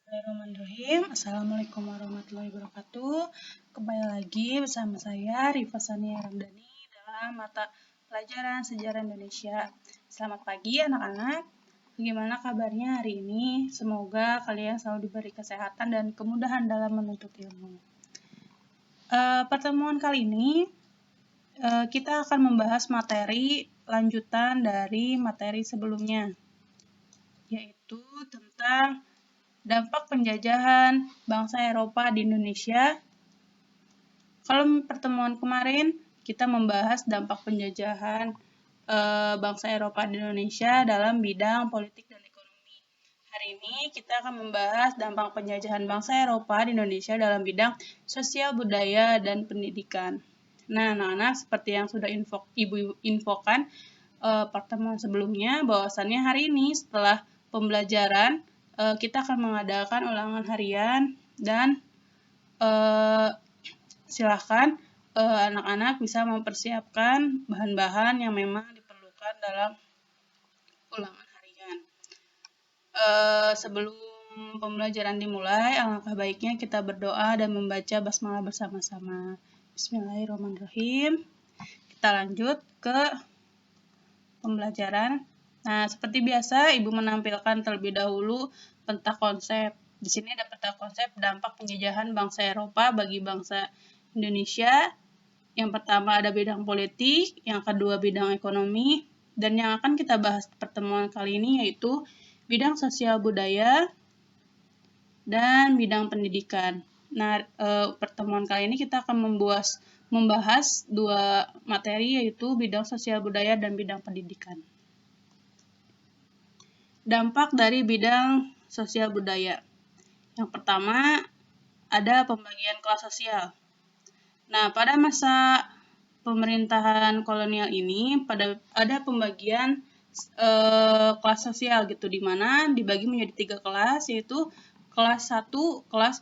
Bismillahirrahmanirrahim. Assalamualaikum warahmatullahi wabarakatuh. Kembali lagi bersama saya Rifa Sania Ramdhani dalam mata pelajaran Sejarah Indonesia. Selamat pagi anak-anak. Bagaimana kabarnya hari ini? Semoga kalian selalu diberi kesehatan dan kemudahan dalam menuntut ilmu. Pertemuan kali ini kita akan membahas materi lanjutan dari materi sebelumnya, yaitu tentang dampak penjajahan bangsa Eropa di Indonesia. Kalau pertemuan kemarin kita membahas dampak penjajahan bangsa Eropa di Indonesia dalam bidang politik dan ekonomi. Hari ini kita akan membahas dampak penjajahan bangsa Eropa di Indonesia dalam bidang sosial, budaya, dan pendidikan. Nah, anak-anak, seperti yang sudah Ibu infokan pertemuan sebelumnya, bahwasannya hari ini setelah pembelajaran kita akan mengadakan ulangan harian dan silahkan anak-anak bisa mempersiapkan bahan-bahan yang memang diperlukan dalam ulangan harian. Sebelum pembelajaran dimulai, alangkah baiknya kita berdoa dan membaca basmalah bersama-sama. Bismillahirrahmanirrahim. Kita lanjut ke pembelajaran. Nah, seperti biasa, Ibu menampilkan terlebih dahulu peta konsep. Di sini ada peta konsep dampak penjajahan bangsa Eropa bagi bangsa Indonesia. Yang pertama ada bidang politik, yang kedua bidang ekonomi, dan yang akan kita bahas pertemuan kali ini yaitu bidang sosial budaya dan bidang pendidikan. Nah, pertemuan kali ini kita akan membahas dua materi yaitu bidang sosial budaya dan bidang pendidikan. Dampak dari bidang sosial budaya. Yang pertama ada pembagian kelas sosial. Nah, pada masa pemerintahan kolonial ini ada pembagian kelas sosial gitu, di mana dibagi menjadi 3 kelas, yaitu kelas 1 kelas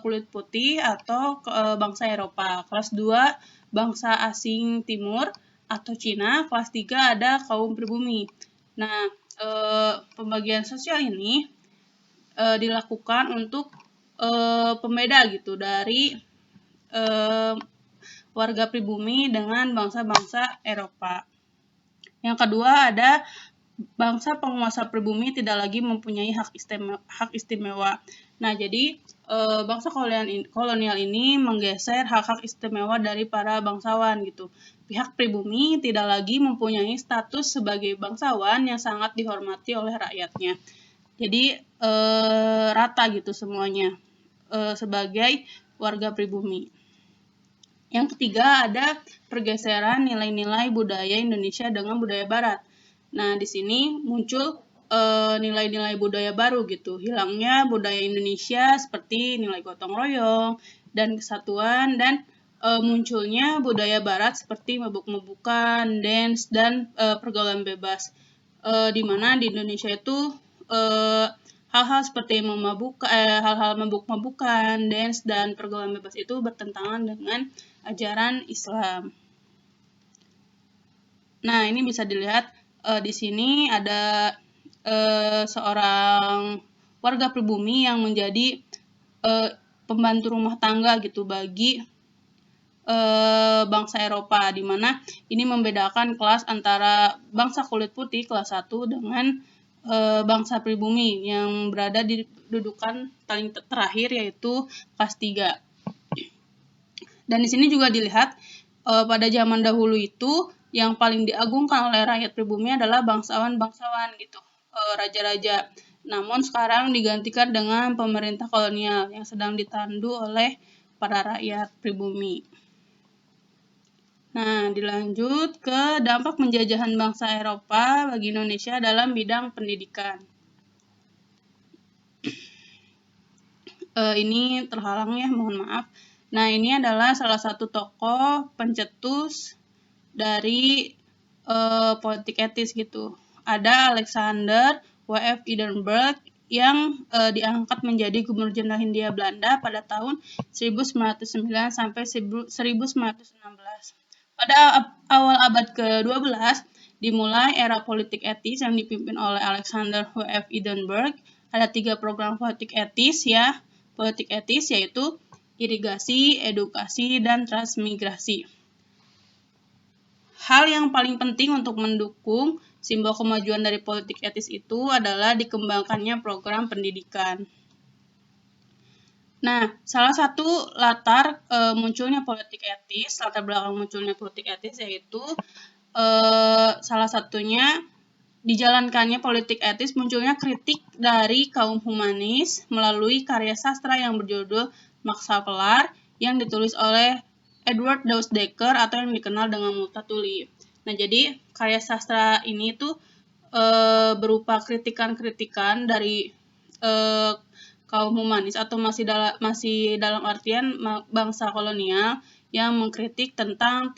kulit putih atau bangsa Eropa, kelas 2 bangsa asing timur atau Cina, kelas 3 ada kaum pribumi. Nah, pembagian sosial ini dilakukan untuk pembeda gitu dari warga pribumi dengan bangsa-bangsa Eropa. Yang kedua ada bangsa penguasa pribumi tidak lagi mempunyai hak istimewa. Nah, jadi bangsa kolonial ini menggeser hak-hak istimewa dari para bangsawan gitu. Pihak pribumi tidak lagi mempunyai status sebagai bangsawan yang sangat dihormati oleh rakyatnya. Jadi rata gitu semuanya sebagai warga pribumi. Yang ketiga ada pergeseran nilai-nilai budaya Indonesia dengan budaya Barat. Nah, di sini muncul nilai-nilai budaya baru gitu. Hilangnya budaya Indonesia seperti nilai gotong royong dan kesatuan, dan munculnya budaya Barat seperti mabuk-mabukan, dance, dan pergaulan bebas. Di mana di Indonesia itu hal-hal seperti hal-hal mabuk-mabukan, dance, dan pergaulan bebas itu bertentangan dengan ajaran Islam. Nah, ini bisa dilihat di sini ada seorang warga pribumi yang menjadi pembantu rumah tangga gitu bagi bangsa Eropa, di mana ini membedakan kelas antara bangsa kulit putih kelas 1 dengan bangsa pribumi yang berada di dudukan paling terakhir yaitu kelas 3. Dan di sini juga dilihat pada zaman dahulu itu yang paling diagungkan oleh rakyat pribumi adalah bangsawan-bangsawan gitu, raja-raja. Namun sekarang digantikan dengan pemerintah kolonial yang sedang ditandu oleh para rakyat pribumi. Nah, dilanjut ke dampak penjajahan bangsa Eropa bagi Indonesia dalam bidang pendidikan. Ini terhalang ya, mohon maaf. Nah, ini adalah salah satu tokoh pencetus dari politik etis gitu. Ada Alexander W.F. Edinburgh yang diangkat menjadi Gubernur Jenderal Hindia Belanda pada tahun 1909 sampai 1916. Pada awal abad ke-12 dimulai era politik etis yang dipimpin oleh Alexander W.F. Edinburgh ada 3 program politik etis ya. Politik etis yaitu irigasi, edukasi, dan transmigrasi. Hal yang paling penting untuk mendukung simbol kemajuan dari politik etis itu adalah dikembangkannya program pendidikan. Nah, salah satu latar munculnya politik etis, latar belakang munculnya politik etis yaitu salah satunya dijalankannya politik etis munculnya kritik dari kaum humanis melalui karya sastra yang berjudul Maksa Pelar yang ditulis oleh Edward Dawes Dekker atau yang dikenal dengan Multatuli. Nah, jadi karya sastra ini tuh berupa kritikan-kritikan dari kaum humanis atau masih dalam artian bangsa kolonial yang mengkritik tentang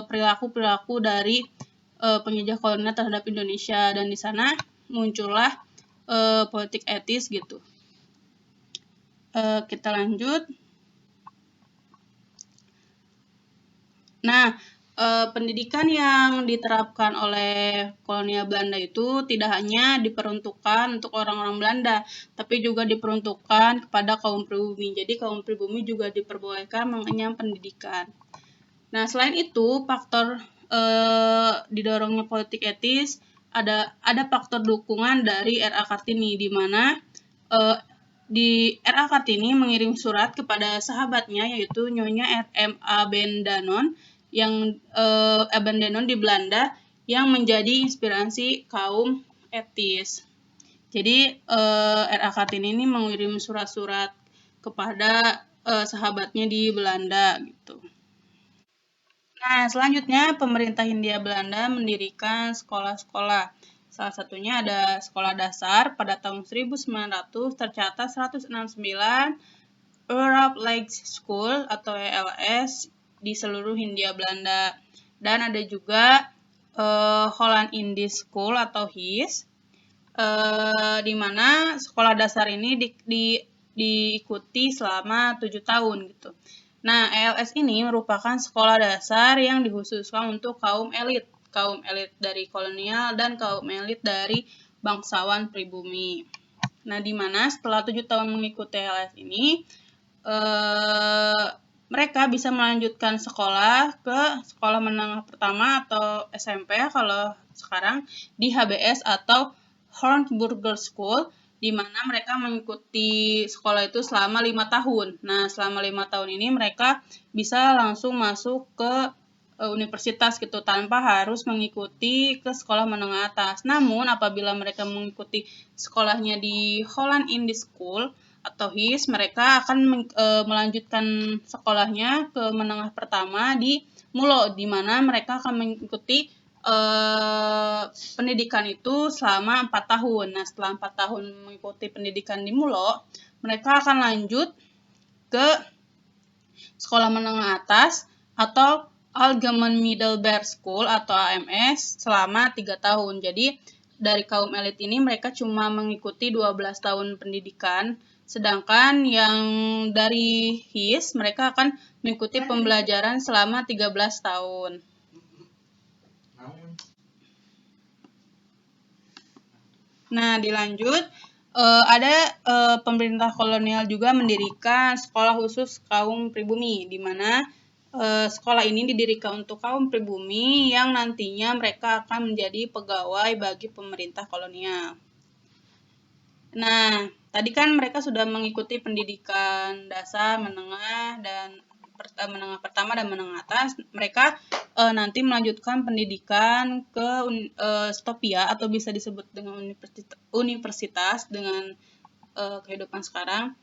perilaku-perilaku dari penjajah kolonial terhadap Indonesia, dan di sana muncullah politik etis gitu. Kita lanjut. Nah, pendidikan yang diterapkan oleh kolonial Belanda itu tidak hanya diperuntukkan untuk orang-orang Belanda, tapi juga diperuntukkan kepada kaum pribumi. Jadi kaum pribumi juga diperbolehkan mengenyam pendidikan. Nah, selain itu, faktor didorongnya politik etis ada faktor dukungan dari R.A. Kartini, di mana di R.A. Kartini mengirim surat kepada sahabatnya yaitu Nyonya R.M.A. Bendanon yang Bendanon di Belanda yang menjadi inspirasi kaum etis. Jadi R.A. Kartini ini mengirim surat-surat kepada sahabatnya di Belanda gitu. Nah, selanjutnya pemerintah Hindia Belanda mendirikan sekolah-sekolah. Salah satunya ada sekolah dasar pada tahun 1900 tercatat 169 Europe League School atau ELS di seluruh Hindia Belanda. Dan ada juga Holland Indies School atau HIS, di mana sekolah dasar ini diikuti selama 7 tahun gitu. Nah, ELS ini merupakan sekolah dasar yang dikhususkan untuk kaum elit dari kolonial dan kaum elit dari bangsawan pribumi. Nah, di mana setelah 7 tahun mengikuti ELS ini, mereka bisa melanjutkan sekolah ke sekolah menengah pertama atau SMP kalau sekarang di HBS atau Hornburger School, di mana mereka mengikuti sekolah itu selama 5 tahun. Nah, selama 5 tahun ini mereka bisa langsung masuk ke universitas gitu tanpa harus mengikuti ke sekolah menengah atas. Namun, apabila mereka mengikuti sekolahnya di Holland Indies School atau HIS, mereka akan melanjutkan sekolahnya ke menengah pertama di Mulo, di mana mereka akan mengikuti pendidikan itu selama 4 tahun. Nah, setelah 4 tahun mengikuti pendidikan di Mulo, mereka akan lanjut ke sekolah menengah atas atau Allgemeine Middelbare School atau AMS selama 3 tahun. Jadi, dari kaum elit ini mereka cuma mengikuti 12 tahun pendidikan, sedangkan yang dari HIS mereka akan mengikuti pembelajaran selama 13 tahun. Nah, dilanjut, ada pemerintah kolonial juga mendirikan sekolah khusus kaum pribumi, di mana sekolah ini didirikan untuk kaum pribumi yang nantinya mereka akan menjadi pegawai bagi pemerintah kolonial. Nah, tadi kan mereka sudah mengikuti pendidikan dasar, menengah, dan menengah pertama dan menengah atas. Mereka nanti melanjutkan pendidikan ke Stopia atau bisa disebut dengan universitas dengan kehidupan sekarang.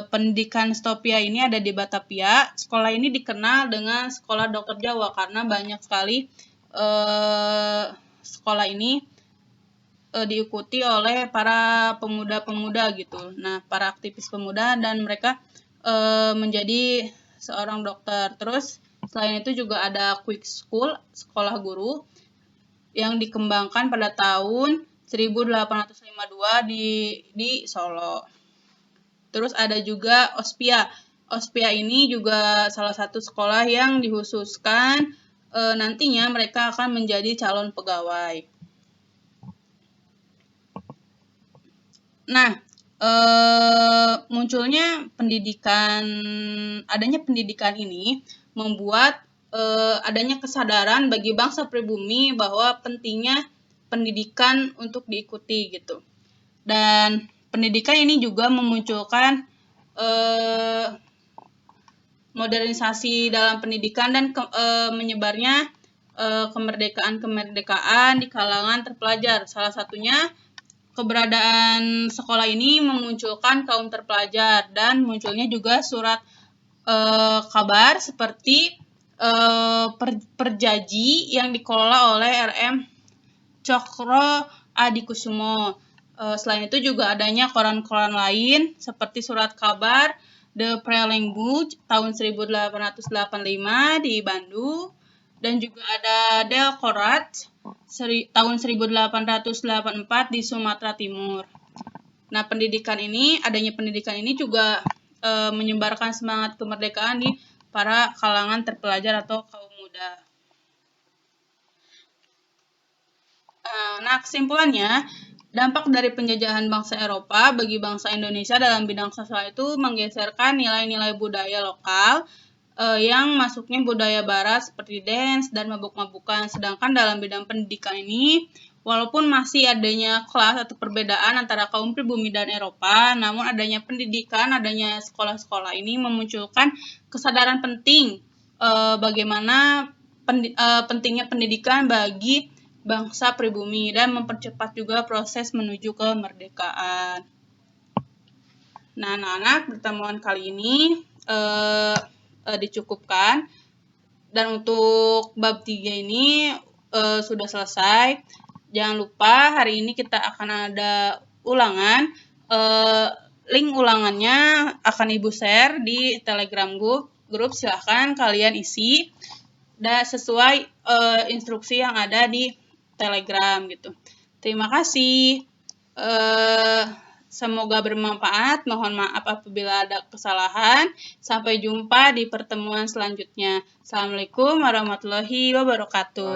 Pendidikan Stopia ini ada di Batavia. Sekolah ini dikenal dengan sekolah dokter Jawa karena banyak sekali sekolah ini diikuti oleh para pemuda-pemuda gitu. Nah, para aktivis pemuda, dan mereka menjadi seorang dokter. Terus selain itu juga ada Quick School, sekolah guru yang dikembangkan pada tahun 1852 di Solo. Terus ada juga Ospia. Ospia ini juga salah satu sekolah yang dikhususkan nantinya mereka akan menjadi calon pegawai. Nah, adanya pendidikan ini membuat adanya kesadaran bagi bangsa pribumi bahwa pentingnya pendidikan untuk diikuti gitu. Dan pendidikan ini juga memunculkan modernisasi dalam pendidikan dan menyebarnya kemerdekaan di kalangan terpelajar. Salah satunya keberadaan sekolah ini memunculkan kaum terpelajar dan munculnya juga surat kabar seperti Perjaji yang dikelola oleh RM Cokro Adikusumo. Selain itu juga adanya koran-koran lain seperti surat kabar The Preleng Book tahun 1885 di Bandung, dan juga ada Del Korat tahun 1884 di Sumatera Timur. Nah, adanya pendidikan ini juga menyebarkan semangat kemerdekaan di para kalangan terpelajar atau kaum muda. Nah, kesimpulannya, dampak dari penjajahan bangsa Eropa bagi bangsa Indonesia dalam bidang sastra itu menggeserkan nilai-nilai budaya lokal yang masuknya budaya barat seperti dance dan mabuk-mabukan. Sedangkan dalam bidang pendidikan ini, walaupun masih adanya kelas atau perbedaan antara kaum pribumi dan Eropa, namun adanya pendidikan, adanya sekolah-sekolah ini memunculkan kesadaran penting bagaimana pentingnya pendidikan bagi bangsa pribumi dan mempercepat juga proses menuju kemerdekaan. Nah, anak-anak, pertemuan kali ini dicukupkan, dan untuk bab 3 ini sudah selesai. Jangan lupa hari ini kita akan ada ulangan. Link ulangannya akan Ibu share di Telegram grup. Silahkan kalian isi dan sesuai instruksi yang ada di Telegram gitu. Terima kasih. Semoga bermanfaat. Mohon maaf apabila ada kesalahan. Sampai jumpa di pertemuan selanjutnya. Assalamualaikum warahmatullahi wabarakatuh.